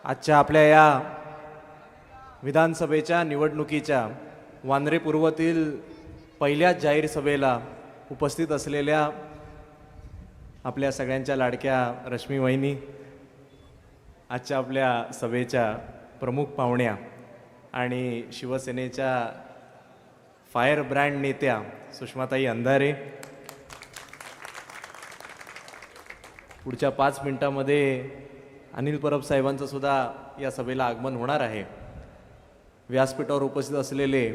आजच्या आपल्या या विधानसभेच्या निवडणुकीच्या वांद्रे पूर्वतील पहिल्याच जाहीर सभेला उपस्थित असलेल्या आपल्या सगळ्यांच्या लाडक्या रश्मी वहिनी, आजच्या आपल्या सभेच्या प्रमुख पाहुण्या आणि शिवसेनेच्या फायर ब्रँड नेत्या सुषमाताई अंधारे, पुढच्या 5 मिनिटांमध्ये अनिल परब साहेबांचं सुद्धा या सभेला आगमन होणार आहे। व्यासपीठावर उपस्थित असलेले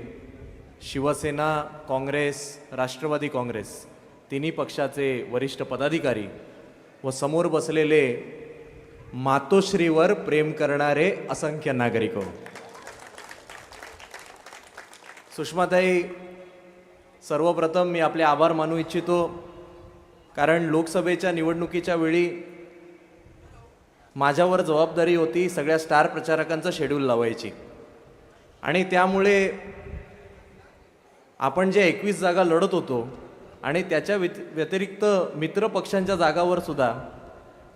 शिवसेना, काँग्रेस, राष्ट्रवादी काँग्रेस तिन्ही पक्षाचे वरिष्ठ पदाधिकारी व समोर बसलेले मातोश्रीवर प्रेम करणारे असंख्य नागरिक, सुषमाताई, सर्वप्रथम मी आपले आभार मानू इच्छितो, कारण लोकसभेच्या निवडणुकीच्या वेळी माझ्यावर जबाबदारी होती सगळ्या स्टार प्रचारकांचं शेड्यूल लावायची आणि त्यामुळे आपण जे 21 जागा लढत होतो आणि त्याच्या व्यतिरिक्त मित्र पक्षांच्या जागावर सुद्धा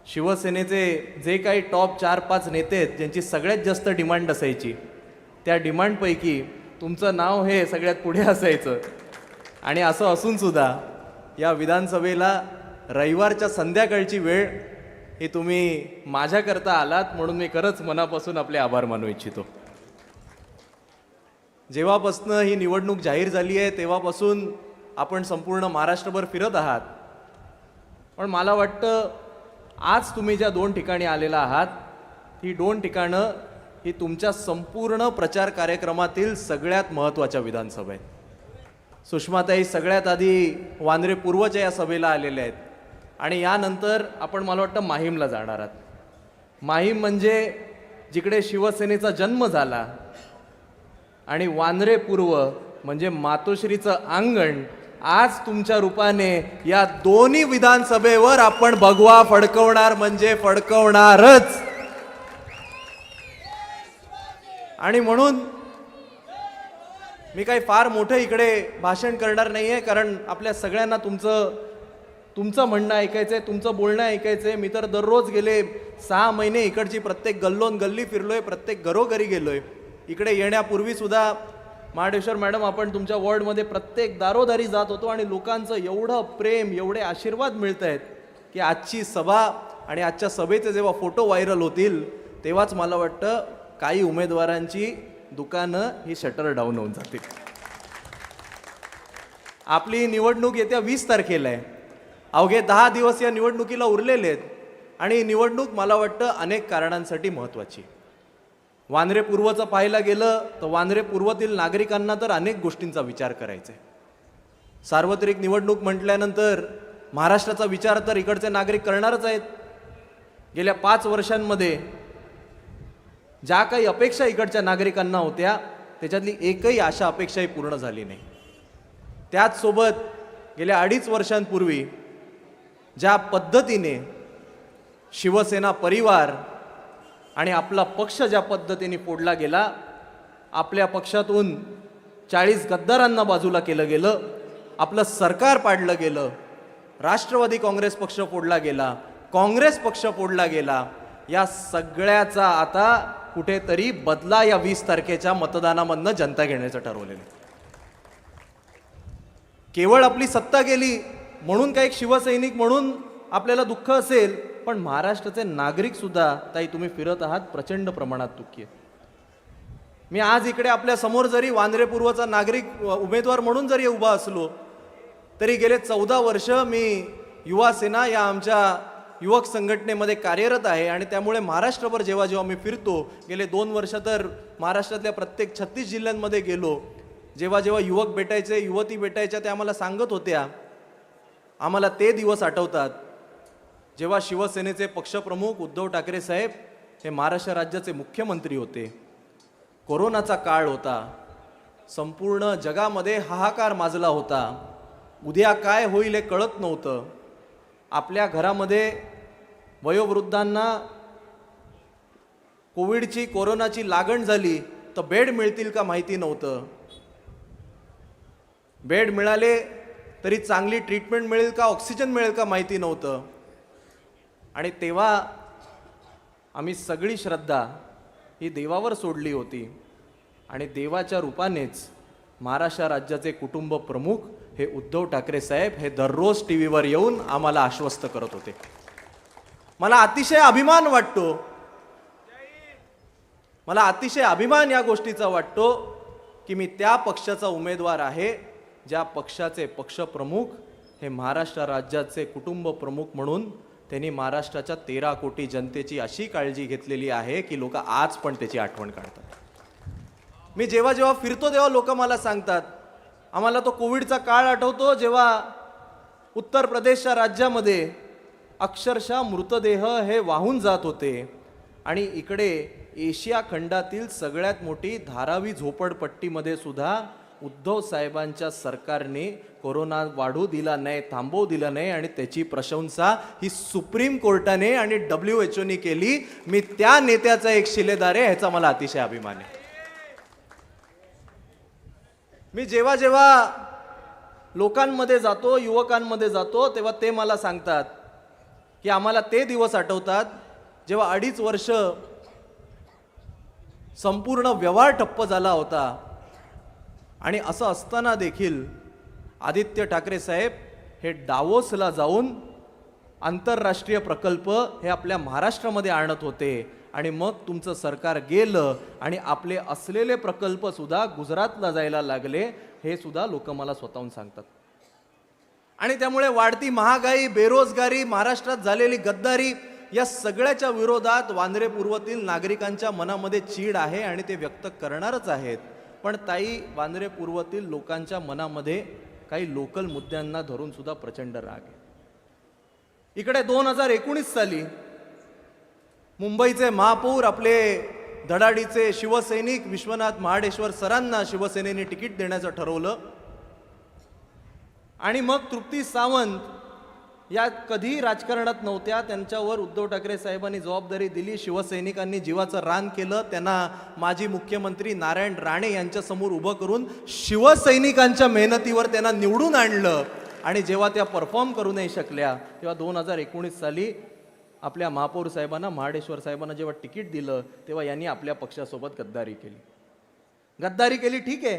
शिवसेनेचे जे काही टॉप 4-5 नेते आहेत ज्यांची सगळ्यात जास्त डिमांड असायची, त्या डिमांडपैकी तुमचं नाव हे सगळ्यात पुढे असायचं। आणि असं असून सुद्धा या विधानसभेला रविवारच्या संध्याकाळची वेळ ही तुम्ही माझ्याकरता आलात, म्हणून मी खरंच मनापासून आपले आभार मानू इच्छितो। जेव्हापासून ही निवडणूक जाहीर झाली आहे तेव्हापासून आपण संपूर्ण महाराष्ट्रभर फिरत आहात, पण मला वाटतं आज तुम्ही ज्या 2 ठिकाणी आलेला आहात ही 2 ठिकाणं ही तुमच्या संपूर्ण प्रचार कार्यक्रमातील सगळ्यात महत्त्वाच्या विधानसभा आहेत। सुषमाताई सगळ्यात आधी वांद्रे पूर्वच्या या सभेला आलेल्या आहेत आणि यानंतर आपण मला वाटतं माहीमला जाणार आहात। माहीम म्हणजे जिकडे शिवसेनेचा जन्म झाला आणि वांद्रे पूर्व म्हणजे मातोश्रीचं अंगण आज तुमच्या रूपाने या दोन्ही विधानसभेवर आपण भगवा फडकवणार म्हणजे फडकवणारच। आणि म्हणून मी काही फार मोठं इकडे भाषण करणार नाहीये, कारण आपल्या सगळ्यांना तुमचं म्हणणं ऐकायचंय, तुमचं बोलणं ऐकायचंय। मी तर दररोज गेले 6 महिने इकडची प्रत्येक गल्लोन गल्ली फिरलोय, प्रत्येक घरोघरी गेलोय। इकडे येण्यापूर्वी सुद्धा महाडेश्वर मॅडम आपण तुमच्या वॉर्डमध्ये प्रत्येक दारोदारी जात होतो आणि लोकांचं एवढं प्रेम, एवढे आशीर्वाद मिळत आहेत की आजची सभा आणि आजच्या सभेचे जेव्हा फोटो व्हायरल होतील तेव्हाच मला वाटतं काही उमेदवारांची दुकानं ही शटर डाऊन होऊन जातील। आपली निवडणूक येत्या 20 तारखेला आहे, अवघे 10 दिवस या निवडणुकीला उरलेले आहेत आणि निवडणूक मला वाटतं अनेक कारणांसाठी महत्त्वाची। वांद्रे पूर्वचं पाहायला गेलं तर वांद्रे पूर्वतील नागरिकांना तर अनेक गोष्टींचा विचार करायचा आहे। सार्वत्रिक निवडणूक म्हटल्यानंतर महाराष्ट्राचा विचार तर इकडचे नागरिक करणारच आहेत। गेल्या 5 वर्षांमध्ये ज्या काही अपेक्षा इकडच्या नागरिकांना होत्या त्याच्यातली एकही आशा अपेक्षाही पूर्ण झाली नाही। त्याच सोबत गेल्या 2.5 वर्षांपूर्वी ज्या पद्धतीने शिवसेना परिवार आणि आपला पक्ष ज्या पद्धतीने फोडला गेला, आपल्या पक्षातून 40 गद्दारांना बाजूला केलं गेलं, आपलं सरकार पाडलं गेलं, राष्ट्रवादी काँग्रेस पक्ष फोडला गेला, काँग्रेस पक्ष फोडला गेला, या सगळ्याचा आता कुठेतरी बदला या 20 तारखेच्या मतदानामधनं जनता घेण्याचं ठरवलेलं। केवळ आपली सत्ता गेली म्हणून काही शिवसैनिक म्हणून आपल्याला दुःख असेल, पण महाराष्ट्राचे नागरिक सुद्धा ताई तुम्ही फिरत आहात प्रचंड प्रमाणात दुःखी आहेत। मी आज इकडे आपल्या समोर जरी वांद्रे पूर्वचा नागरिक उमेदवार म्हणून जरी उभा असलो तरी गेले 14 वर्ष मी युवा सेना या आमच्या युवक संघटनेमध्ये कार्यरत आहे आणि त्यामुळे महाराष्ट्रभर जेव्हा जेव्हा मी फिरतो, गेले 2 वर्ष तर महाराष्ट्रातल्या प्रत्येक 36 जिल्ह्यांमध्ये गेलो, जेव्हा जेव्हा युवक भेटायचे, युवती भेटायच्या, त्या आम्हाला सांगत होत्या, आम्हाला ते दिवस आठवतात जेव्हा शिवसेनेचे पक्षप्रमुख उद्धव ठाकरे साहेब हे महाराष्ट्र राज्याचे मुख्यमंत्री होते। कोरोनाचा काळ होता, संपूर्ण जगामध्ये हाहाकार माजला होता, उद्या काय होईल हे कळत नव्हतं। आपल्या घरामध्ये वयोवृद्धांना कोविडची, कोरोनाची लागण झाली तर बेड मिळतील का माहिती नव्हतं, बेड मिळाले तरी चांगली ट्रीटमेंट मिळेल का, ऑक्सिजन मिळेल का माहिती नव्हतं। आणि तेव्हा आम्ही सगळी श्रद्धा ही देवावर सोडली होती आणि देवाच्या रूपानेच महाराष्ट्र राज्याचे कुटुंब प्रमुख हे उद्धव ठाकरे साहेब हे दररोज टी व्हीवर येऊन आम्हाला आश्वस्त करत होते. मला अतिशय अभिमान वाटतो, मला अतिशय अभिमान या गोष्टीचा वाटतो की मी त्या पक्षाचा उमेदवार आहे ज्या पक्षाचे पक्षप्रमुख हे महाराष्ट्र राज्याचे कुटुंब प्रमुख म्हणून त्यांनी महाराष्ट्राच्या 13 कोटी जनतेची अशी काळजी घेतलेली आहे की लोक आज पण त्याची आठवण काढतात. मी जेव्हा जेव्हा फिरतो तेव्हा लोक मला सांगतात, आम्हाला तो कोविडचा काळ आठवतो जेव्हा उत्तर प्रदेशच्या राज्यामध्ये अक्षरशः मृतदेह हे वाहून जात होते आणि इकडे एशिया खंडातील सगळ्यात मोठी धारावी झोपडपट्टीमध्ये सुद्धा उद्धव साहेबांच्या सरकारने कोरोना वाढू दिला नाही, थांबवू दिला नाही आणि त्याची प्रशंसा ही सुप्रीम कोर्टाने आणि WHO केली. मी त्या नेत्याचा एक शिलेदार आहे, ह्याचा मला अतिशय अभिमान आहे. मी जेव्हा जेव्हा लोकांमध्ये जातो, युवकांमध्ये जातो, तेव्हा ते मला सांगतात की आम्हाला ते दिवस आठवतात जेव्हा 2.5 वर्ष संपूर्ण व्यवहार ठप्प झाला होता आणि असं असताना देखील आदित्य ठाकरे साहेब हे डावोसला जाऊन आंतरराष्ट्रीय प्रकल्प हे आपल्या महाराष्ट्रामध्ये आणत होते आणि मग तुमचं सरकार गेलं आणि आपले असलेले प्रकल्प सुद्धा गुजरातला जायला लागले, हे सुद्धा लोक मला स्वतःहून सांगतात. आणि त्यामुळे वाढती महागाई, बेरोजगारी, महाराष्ट्रात झालेली गद्दारी या सगळ्याच्या विरोधात वांद्रे पूर्वतील नागरिकांच्या मनामध्ये चीड आहे आणि ते व्यक्त करणारच आहेत. पण ताई, वांद्रे पूर्वतील लोकांच्या मनामध्ये काही लोकल मुद्द्यांना धरून सुद्धा प्रचंड राग आहे. इकडे 2019 साली मुंबईचे महापौर आपले धडाडीचे शिवसैनिक विश्वनाथ महाडेश्वर सरांना शिवसेनेने तिकीट देण्याचं ठरवलं आणि मग तृप्ती सावंत या कधी राजकारणात नव्हत्या, त्यांच्यावर उद्धव ठाकरे साहेबांनी जबाबदारी दिली. शिवसैनिकांनी जीवाचं रान केलं, त्यांना माजी मुख्यमंत्री नारायण राणे यांच्या समोर उभं करून शिवसैनिकांच्या मेहनतीवर त्यांना निवडून आणलं आणि जेव्हा त्या परफॉर्म करू नाही शकल्या तेव्हा 2019 साली आपल्या महापौर साहेबांना, महाडेश्वर साहेबांना जेव्हा तिकीट दिलं तेव्हा यांनी आपल्या पक्षासोबत गद्दारी केली. गद्दारी केली ठीक आहे,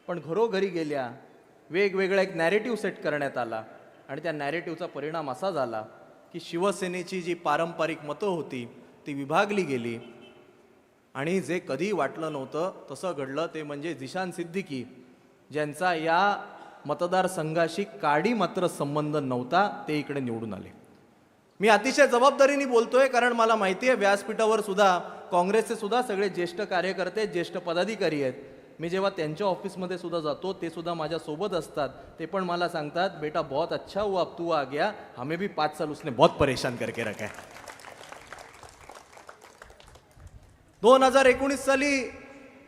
पण घरोघरी गेल्या, वेगवेगळा एक नॅरेटिव्ह सेट करण्यात आला आणि त्या नॅरेटिव्हचा परिणाम असा झाला की शिवसेनेची जी पारंपरिक मतं होती ती विभागली गेली आणि जे कधी वाटलं नव्हतं तसं घडलं. ते म्हणजे झिशान सिद्दीकी, ज्यांचा या मतदारसंघाशी काडी मात्र संबंध नव्हता, ते इकडे निवडून आले. मी अतिशय जबाबदारीने बोलतोय कारण मला माहिती आहे व्यासपीठावर सुद्धा काँग्रेसचे सुद्धा सगळे ज्येष्ठ कार्यकर्ते, ज्येष्ठ पदाधिकारी आहेत. मी जेव्हा त्यांच्या ऑफिसमध्ये सुद्धा जातो ते सुद्धा माझ्या सोबत असतात. ते पण मला सांगतात, बेटा बहुत अच्छा हुआ अब तू आ गया, हमें भी 5 साल उसने बहुत परेशान करके रखा है. 2019 साली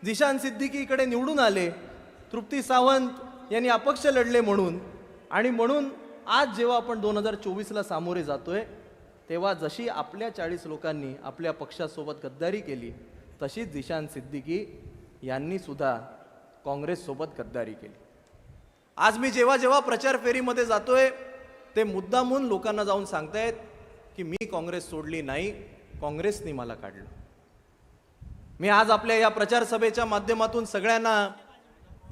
झिशान सिद्दीकी इकडे निवडून आले, तृप्ती सावंत यांनी अपक्ष लढले म्हणून. आणि म्हणून आज जेव्हा आपण 2024ला सामोरे जातोय तेव्हा जशी आपल्या 40 लोकांनी आपल्या पक्षासोबत गद्दारी केली तशीच झिशान सिद्दीकी यांनी सुद्धा काँग्रेससोबत गद्दारी केली. आज मी जेव्हा जेव्हा प्रचार फेरीमध्ये जातोय ते मुद्दामून लोकांना जाऊन सांगतायत की मी काँग्रेस सोडली नाही, काँग्रेसने मला काढलं. मी आज आपल्या या प्रचार सभेच्या माध्यमातून सगळ्यांना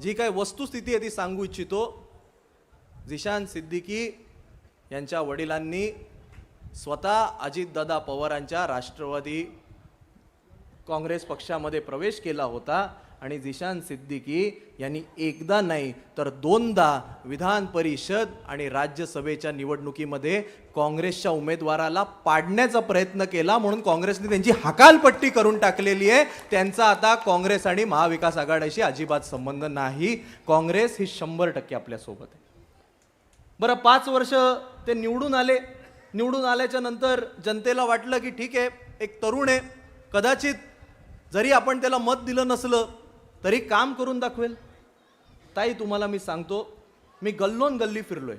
जी काही वस्तुस्थिती आहे ती सांगू इच्छितो. झिशान सिद्दीकी यांच्या वडिलांनी स्वतः अजितदादा पवारांच्या राष्ट्रवादी काँग्रेस पक्षामध्ये प्रवेश केला होता आणि झिशान सिद्दीकी यांनी एकदा नाही तर 2दा विधान परिषद आणि राज्यसभेच्या निवडणुकीमध्ये काँग्रेसच्या उमेदवाराला पाडण्याचा प्रयत्न केला, म्हणून काँग्रेसने त्यांची हकालपट्टी करून टाकलेली आहे. त्यांचा आता काँग्रेस आणि महाविकास आघाडीशी अजिबात संबंध नाही. काँग्रेस ही 100% आपल्या सोबत आहे. बरं, 5 वर्ष ते निवडून आले. निवडून आल्याच्या नंतर जनतेला वाटलं की ठीक आहे, एक तरुण आहे, कदाचित जरी आपण त्याला मत दिलं नसलं तरी काम करून दाखवेल. ताई, तुम्हाला मी सांगतो, मी गल्लोन गल्ली फिरलोय.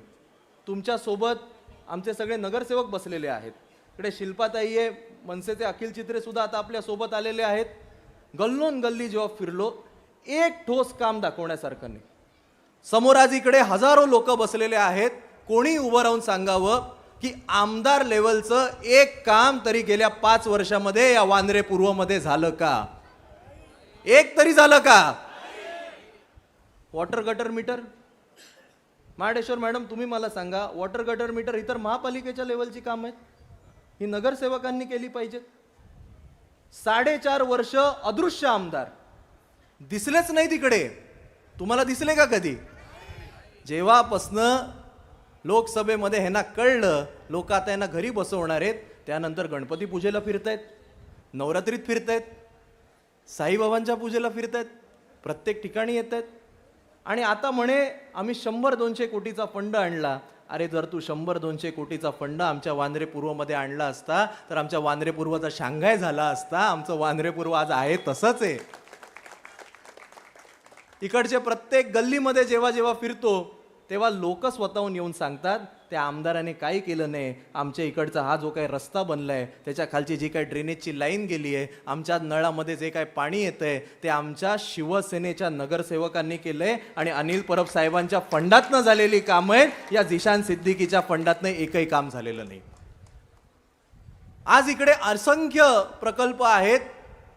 तुमच्यासोबत आमचे सगळे नगरसेवक बसलेले आहेत. इकडे शिल्पाताई आहे, मनसेचे अखिल चित्रे सुद्धा आता आपल्या सोबत आलेले आहेत. गल्लोन गल्ली जेव्हा फिरलो, एक ठोस काम दाखवण्यासारखं नाही. समोर आज इकडे हजारो लोक बसलेले आहेत. कोणी उभं राहून सांगावं की आमदार लेवलचं एक काम तरी गेल्या 5 वर्षामध्ये या वांद्रे पूर्वमध्ये झालं का? एक तरी झालं का? Water gutter meter, Mahadeshwar madam तुम्ही मला सांगा, वॉटर गटर मीटर इतर महापालिकेच्या लेवलची काम आहेत, ही नगरसेवकांनी केली पाहिजेत. 4.5 वर्ष अदृश्य आमदार दिसलेच नाही तिकडे. तुम्हाला दिसले का कधी? जेव्हापासनं लोकसभेमध्ये ह्यांना कळलं लोक आता यांना घरी बसवणार आहेत, त्यानंतर गणपती पूजेला फिरतायत, नवरात्रीत फिरतायत, साईबाबांच्या पूजेला फिरतायत, प्रत्येक ठिकाणी येत आहेत. आणि आता म्हणे आम्ही 100-200 कोटीचा फंड आणला. अरे जर तू 100-200 कोटीचा फंड आमच्या वांद्रे पूर्वमध्ये आणला असता तर आमच्या वांद्रे पूर्वचा शांघाय झाला असता. आमचं वांद्रे पूर्व आज आहे तसंच आहे. इकडचे प्रत्येक गल्लीमध्ये जेव्हा जेव्हा फिरतो तेव्हा लोक स्वतःहून येऊन सांगतात त्या आमदाराने काही केलं नाही. आमच्या इकडचा हा जो काही रस्ता बनलाय, त्याच्या खालची जी काही ड्रेनेजची लाईन गेली आहे, आमच्या नळामध्ये जे काही पाणी येतंय ते आमच्या शिवसेनेच्या नगरसेवकांनी केलंय. आणि अनिल परब साहेबांच्या फंडातनं झालेली कामं आहेत, या झिशान सिद्दीकीच्या फंडातनं एकही काम झालेलं नाही. आज इकडे असंख्य प्रकल्प आहेत,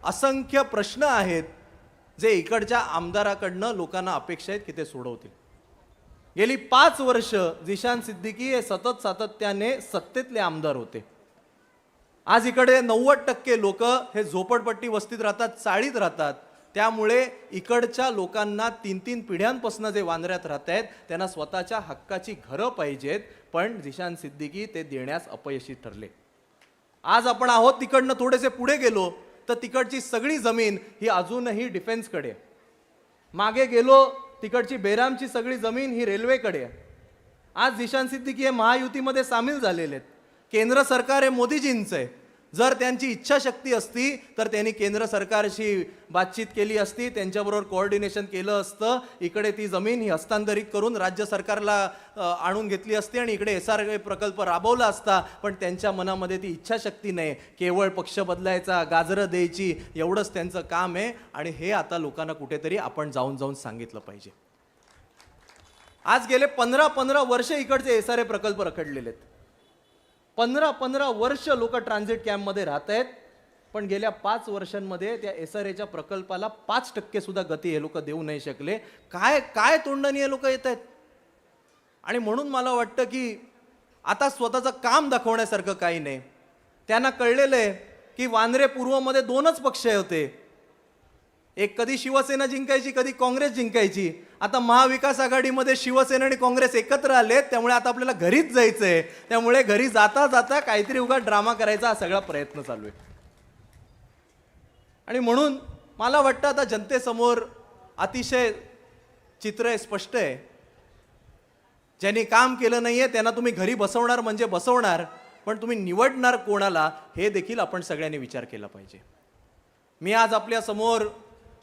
असंख्य प्रश्न आहेत जे इकडच्या आमदाराकडनं लोकांना अपेक्षा आहेत की ते सोडवतील. गेली 5 वर्ष झिशान सिद्दीकी हे सतत सातत्याने सत्तेतले आमदार होते. आज इकडे 90% लोक हे झोपडपट्टी वस्तीत राहतात, चाळीत राहतात. त्यामुळे इकडच्या लोकांना 3-3 पिढ्यांपासून जे वांद्र्यात राहत आहेत त्यांना स्वतःच्या हक्काची घरं पाहिजेत, पण झिशान सिद्दीकी ते देण्यास अपयशी ठरले. आज आपण आहोत तिकडनं थोडेसे पुढे गेलो तर तिकडची सगळी जमीन ही अजूनही डिफेन्सकडे. मागे गेलो तिकडची बेरामची सगळी जमीन ही रेल्वेकडे आहे. आज झिशान सिद्दीकी हे महायुतीमध्ये सामील झालेले आहेत. केंद्र सरकार हे मोदीजींचं आहे. जर त्यांची इच्छाशक्ती असती तर त्यांनी केंद्र सरकारशी बातचीत केली असती, त्यांच्याबरोबर कोऑर्डिनेशन केलं असतं. इकडे ती जमीन ही हस्तांतरित करून राज्य सरकारला आणून घेतली असती आणि इकडे SRA प्रकल्प राबवला असता. पण त्यांच्या मनामध्ये ती इच्छाशक्ती नाही. केवळ पक्ष बदलायचा, गाजरं द्यायची, एवढंच त्यांचं काम आहे. आणि हे आता लोकांना कुठेतरी आपण जाऊन जाऊन सांगितलं पाहिजे. आज गेले 15 वर्ष इकडचे SRA प्रकल्प रखडलेले आहेत. 15 वर्ष लोक ट्रान्झिट कॅम्पमध्ये राहत आहेत, पण गेल्या 5 वर्षांमध्ये त्या SRAच्या प्रकल्पाला 5% सुद्धा गती हे लोक देऊ नाही शकले. काय काय तोंडाने हे लोक येत आहेत. आणि म्हणून मला वाटतं की आता स्वतःचं काम दाखवण्यासारखं काही नाही. त्यांना कळलेलं आहे की वांद्रे पूर्वमध्ये 2च पक्ष होते, एक कधी शिवसेना जिंकायची, कधी काँग्रेस जिंकायची. आता महाविकास आघाडीमध्ये शिवसेना आणि काँग्रेस एकत्र आलेत, त्यामुळे आता आपल्याला घरीच जायचंय. त्यामुळे घरी जाता जाता काहीतरी उगा ड्रामा करायचा हा सगळा प्रयत्न चालू आहे. आणि म्हणून मला वाटतं आता जनतेसमोर अतिशय चित्र स्पष्ट आहे. ज्यांनी काम केलं नाहीये त्यांना तुम्ही घरी बसवणार म्हणजे बसवणार, पण तुम्ही निवडणार कोणाला हे देखील आपण सगळ्यांनी विचार केला पाहिजे. मी आज आपल्या समोर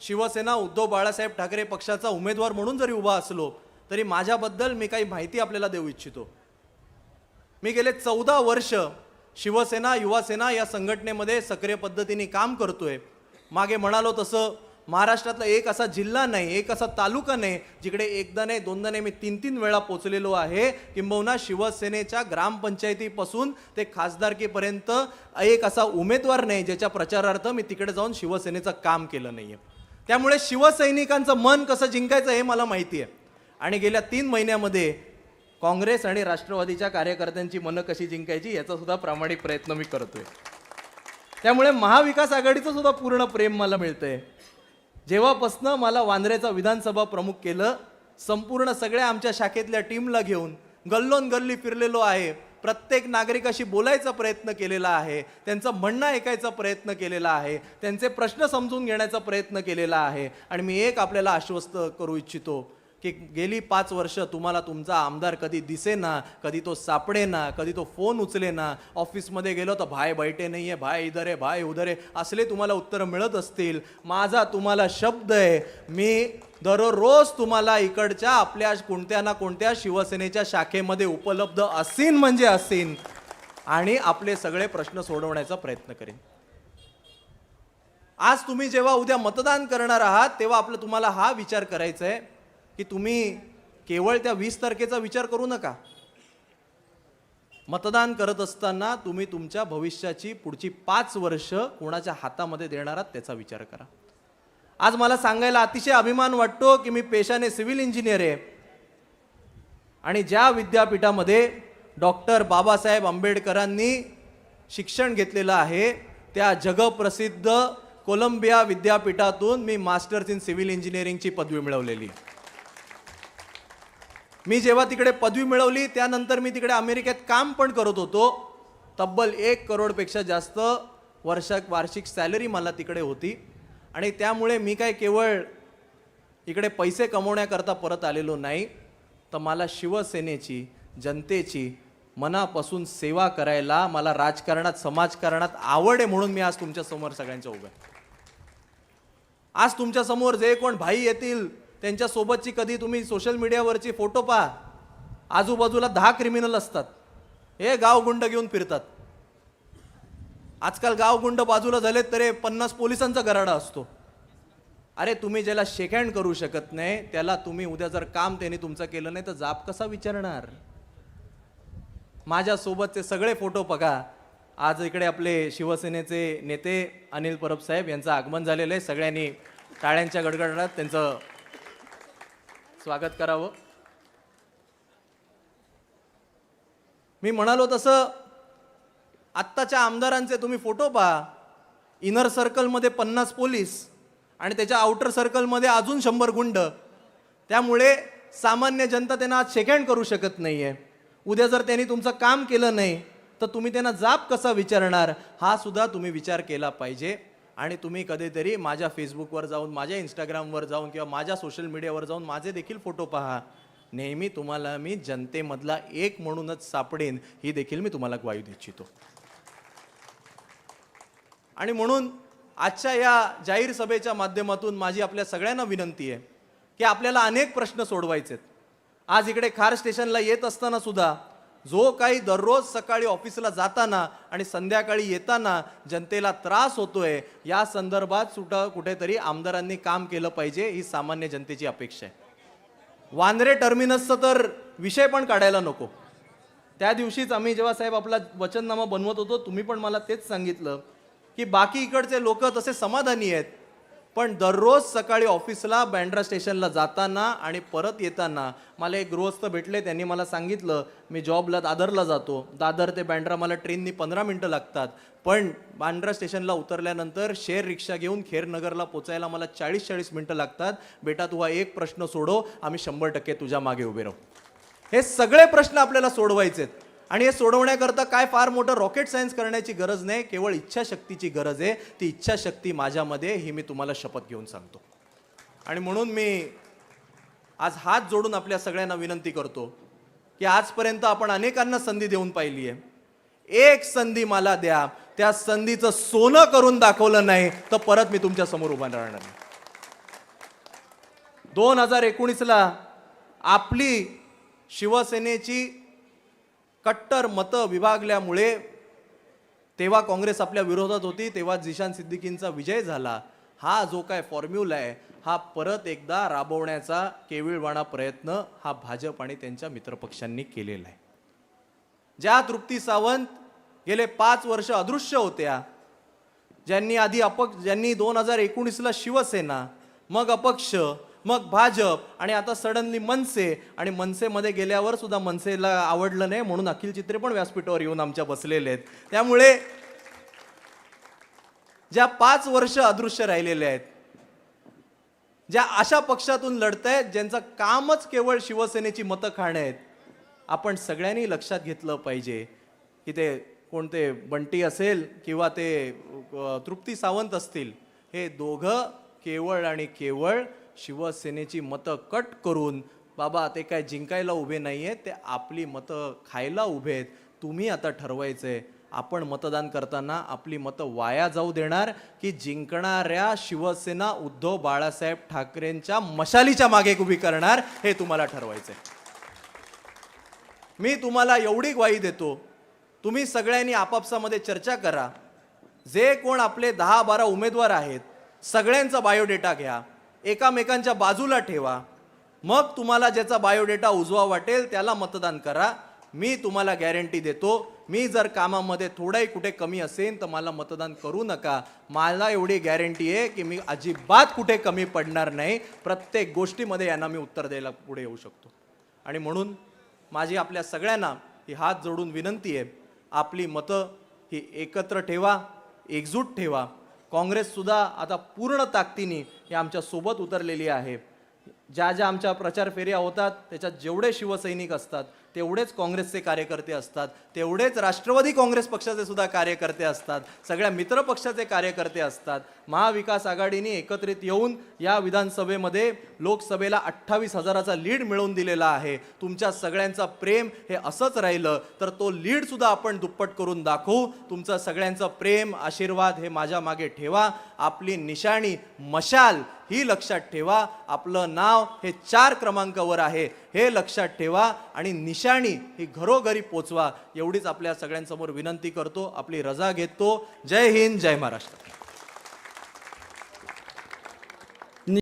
शिवसेना उद्धव बाळासाहेब ठाकरे पक्षाचा उमेदवार म्हणून जरी उभा असलो तरी माझ्याबद्दल मी काही माहिती आपल्याला देऊ इच्छितो. मी गेले 14 वर्ष शिवसेना युवासेना या संघटनेमध्ये सक्रिय पद्धतीने काम करतोय. मागे म्हणालो तसं महाराष्ट्रातला एक असा जिल्हा नाही, एक असा तालुका नाही जिकडे एकदा नाही, दोनदा नाही, मी 3-3 वेळा पोचलेलो आहे. किंबहुना शिवसेनेच्या ग्रामपंचायतीपासून ते खासदारकीपर्यंत एक असा उमेदवार नाही ज्याच्या प्रचारार्थ मी तिकडे जाऊन शिवसेनेचं काम केलं नाहीये. त्यामुळे शिवसैनिकांचं मन कसं जिंकायचं हे मला माहिती आहे. आणि गेल्या 3 महिन्यामध्ये काँग्रेस आणि राष्ट्रवादीच्या कार्यकर्त्यांची मनं कशी जिंकायची याचा सुद्धा प्रामाणिक प्रयत्न मी करतोय. त्यामुळे महाविकास आघाडीचं सुद्धा पूर्ण प्रेम मला मिळतंय. जेव्हापासनं मला वांद्र्याचा विधानसभा प्रमुख केलं, संपूर्ण सगळ्या आमच्या शाखेतल्या टीमला घेऊन गल्लोन गल्ली फिरलेलो आहे. प्रत्येक नागरिकाशी बोलायचा प्रयत्न केलेला आहे, त्यांचं म्हणणं ऐकायचा प्रयत्न केलेला आहे, त्यांचे प्रश्न समजून घेण्याचा प्रयत्न केलेला आहे. आणि मी एक आपल्याला आश्वस्त करू इच्छितो की गेली 5 वर्ष तुम्हाला तुमचा आमदार कधी दिसेना, कधी तो सापडेना, कधी तो फोन उचलेना. ऑफिसमध्ये गेलो तर भाई बैठे नाही आहे, भाई इधर आहे, भाई उधर आहे, असले तुम्हाला उत्तरं मिळत असतील. माझा तुम्हाला शब्द आहे, मी दररोज तुम्हाला इकडच्या आपल्या कोणत्या ना कोणत्या शिवसेनेच्या शाखेमध्ये उपलब्ध असीन म्हणजे असीन आणि आपले सगळे प्रश्न सोडवण्याचा प्रयत्न करेन. आज तुम्ही जेव्हा उद्या मतदान करणार आहात तेव्हा आपलं तुम्हाला हा विचार करायचा आहे की तुम्ही केवळ त्या 20 तारखेचा विचार करू नका. मतदान करत असताना तुम्ही तुमच्या भविष्याची पुढची 5 वर्ष कोणाच्या हातामध्ये देणार आहात त्याचा विचार करा. आज मला सांगायला अतिशय अभिमान वाटतो की मी पेशाने सिव्हिल इंजिनियर आहे आणि ज्या विद्यापीठामध्ये डॉक्टर बाबासाहेब आंबेडकरांनी शिक्षण घेतलेलं आहे त्या जगप्रसिद्ध कोलंबिया विद्यापीठातून मी मास्टर्स इन सिव्हिल इंजिनिअरिंगची पदवी मिळवलेली. मी जेव्हा तिकडे पदवी मिळवली त्यानंतर मी तिकडे अमेरिकेत काम पण करत होतो. तब्बल 1 करोडपेक्षा जास्त वार्षिक सॅलरी मला तिकडे होती आणि त्यामुळे मी काय केवळ इकडे पैसे कमवण्याकरता परत आलेलो नाही, तर मला शिवसेनेची, जनतेची मनापासून सेवा करायला, मला राजकारणात, समाजकारणात आवड आहे म्हणून मी आज तुमच्या समोर सगळ्यांच्या उभं आहे. आज तुमच्या समोर जे कोण भाई येतील त्यांच्या सोबतची कधी तुम्ही सोशल मीडियावरची फोटो पहा, आजूबाजूला 10 क्रिमिनल असतात, हे गावगुंड घेऊन फिरतात. आजकाल गावगुंड बाजूला झालेत तरी 50 पोलिसांचा गराडा असतो. अरे तुम्ही ज्याला शेक हँड करू शकत नाही त्याला तुम्ही उद्या जर काम त्यांनी तुमचं केलं नाही तर जाब कसा विचारणार. माझ्या सोबतचे सगळे फोटो बघा. आज इकडे आपले शिवसेनेचे नेते अनिल परब साहेब यांचं आगमन झालेलं आहे. सगळ्यांनी टाळ्यांच्या गडगडाटात त्यांचं स्वागत करावं. मी म्हणालो तसं आत्ताच्या आमदारांचे तुम्ही फोटो पहा. इनर सर्कलमध्ये 50 पोलीस आणि त्याच्या आउटर सर्कलमध्ये अजून 100 गुंड. त्यामुळे सामान्य जनता त्यांना आज शेक हँड करू शकत नाहीये. उद्या जर त्यांनी तुमचं काम केलं नाही तर तुम्ही त्यांना जाब कसा विचारणार, हा सुद्धा तुम्ही विचार केला पाहिजे. आणि तुम्ही कधीतरी माझ्या फेसबुकवर जाऊन, माझ्या इंस्टाग्रामवर जाऊन किंवा माझ्या सोशल मीडियावर जाऊन माझे देखील फोटो पहा. नेहमी तुम्हाला मी जनतेमधला एक म्हणूनच सापडेन ही देखील मी तुम्हाला ग्वाही देऊ इच्छितो. आणि म्हणून आजच्या या जाहीर सभेच्या माध्यमातून माझी आपल्या सगळ्यांना विनंती आहे की आपल्याला अनेक प्रश्न सोडवायचे आहेत. आज इकडे खार स्टेशनला येत असताना सुद्धा जो काही दररोज सकाळी ऑफिसला जाताना आणि संध्याकाळी येताना जनतेला त्रास होतोय, या संदर्भात सुद्धा कुठेतरी आमदारांनी काम केलं पाहिजे, ही सामान्य जनतेची अपेक्षा आहे. वांद्रे टर्मिनसचा तर विषय पण काढायला नको. त्या दिवशीच आम्ही जेव्हा साहेब आपला वचननामा बनवत होतो, तुम्ही पण मला तेच सांगितलं की बाकी इकडचे लोक तसे समाधानी आहेत, पण दररोज सकाळी ऑफिसला बँड्रा स्टेशनला जाताना आणि परत येताना मला एक गृहस्थ भेटले. त्यांनी मला सांगितलं मी जॉबला दादरला जातो, दादर ते बँड्रा मला ट्रेननी 15 मिनटं लागतात, पण बँड्रा स्टेशनला उतरल्यानंतर शेअर रिक्षा घेऊन खेरनगरला पोचायला मला 40-40 मिनटं लागतात. बेटा तू हा एक प्रश्न सोडव, आम्ही 100% तुझ्या मागे उभे राहू. हे सगळे प्रश्न आपल्याला सोडवायचे आहेत आणि हे सोडवण्याकरता काय फार मोठं रॉकेट सायन्स करण्याची गरज नाही, केवळ इच्छाशक्तीची गरज आहे. ती इच्छाशक्ती माझ्यामध्ये, ही मी तुम्हाला शपथ घेऊन सांगतो. आणि म्हणून मी आज हात जोडून आपल्या सगळ्यांना विनंती करतो की आजपर्यंत आपण अनेकांना संधी देऊन पाहिली आहे, एक संधी मला द्या. त्या संधीचं सोनं करून दाखवलं नाही तर परत मी तुमच्या समोर उभा राहणार नाही. 2019ला आपली शिवसेनेची कट्टर मतं विभागल्यामुळे तेव्हा काँग्रेस आपल्या विरोधात होती, तेव्हा जिशान सिद्दीकींचा विजय झाला. हा जो काय फॉर्म्युला आहे हा परत एकदा राबवण्याचा केविलवाणा प्रयत्न हा भाजप आणि त्यांच्या मित्रपक्षांनी केलेला आहे. ज्या तृप्ती सावंत गेले 5 वर्ष अदृश्य होत्या, ज्यांनी 2019ला शिवसेना, मग अपक्ष, मग भाजप आणि आता सडनली मनसे, आणि मनसेमध्ये गेल्यावर सुद्धा मनसेला आवडलं नाही म्हणून अखिल चित्रे पण व्यासपीठावर येऊन आमच्या बसलेले आहेत. त्यामुळे ज्या 5 वर्ष अदृश्य राहिलेले आहेत, ज्या अशा पक्षातून लढतायत ज्यांचं कामच केवळ शिवसेनेची मतं खाणे आहेत, आपण सगळ्यांनी लक्षात घेतलं पाहिजे की ते कोणते बंटी असेल किंवा ते तृप्ती सावंत असतील, हे दोघं केवळ आणि केवळ शिवसेनेची मतं कट करून, बाबा ते काय जिंकायला उभे नाही आहेत, ते आपली मतं खायला उभे आहेत. तुम्ही आता ठरवायचंय आपण मतदान करताना आपली मतं वाया जाऊ देणार की जिंकणाऱ्या शिवसेना उद्धव बाळासाहेब ठाकरेंच्या मशालीच्या मागे उभी करणार, हे तुम्हाला ठरवायचंय. मी तुम्हाला एवढी ग्वाही देतो, तुम्ही सगळ्यांनी आपापसामध्ये चर्चा करा. जे कोण आपले 10-12 उमेदवार आहेत सगळ्यांचा बायोडेटा घ्या, एकामेकांच्या बाजूला ठेवा, मग तुम्हाला ज्याचा बायोडेटा उजवा वाटेल त्याला मतदान करा. मी तुम्हाला गॅरंटी देतो, मी जर कामामध्ये थोडाही कुठे कमी असेल तर मला मतदान करू नका. मला एवढी गॅरंटी आहे की मी अजिबात कुठे कमी पडणार नाही. प्रत्येक गोष्टीमध्ये यांना मी उत्तर द्यायला पुढे येऊ शकतो. आणि म्हणून माझी आपल्या सगळ्यांना ही हात जोडून विनंती आहे, आपली मतं ही एकत्र ठेवा, एकजूट ठेवा. काँग्रेससुद्धा आता पूर्ण ताकदीने ही आमच्या सोबत उतरलेली आहे. ज्या ज्या आमच्या प्रचार फेऱ्या होतात त्याच्यात जेवढे शिवसैनिक असतात तेवढेच काँग्रेसचे कार्यकर्ते असतात, तेवढेच राष्ट्रवादी काँग्रेस पक्षाचे सुद्धा कार्यकर्ते असतात, सगळ्या मित्र पक्षाचे कार्यकर्ते असतात. महाविकास आघाडीने एकत्रित येऊन या विधानसभेमध्ये लोकसभेला 28,000चा लीड मिळवून दिलेला आहे. तुमच्या सगळ्यांचं प्रेम हे असंच राहिलं तर तो लीड सुद्धा आपण दुप्पट करून दाखवू. तुमचं सगळ्यांचं प्रेम आशीर्वाद हे माझ्या मागे ठेवा. आपली निशाणी मशाल ही लक्षात ठेवा. आपलं नाव हे 4 क्रमांकावर आहे हे लक्षात ठेवा आणि निशाणी ही घरोघरी पोचवा. एवढीच आपल्या सगळ्यांसमोर विनंती करतो. आपली रजा घेतो. जय हिंद, जय महाराष्ट्र.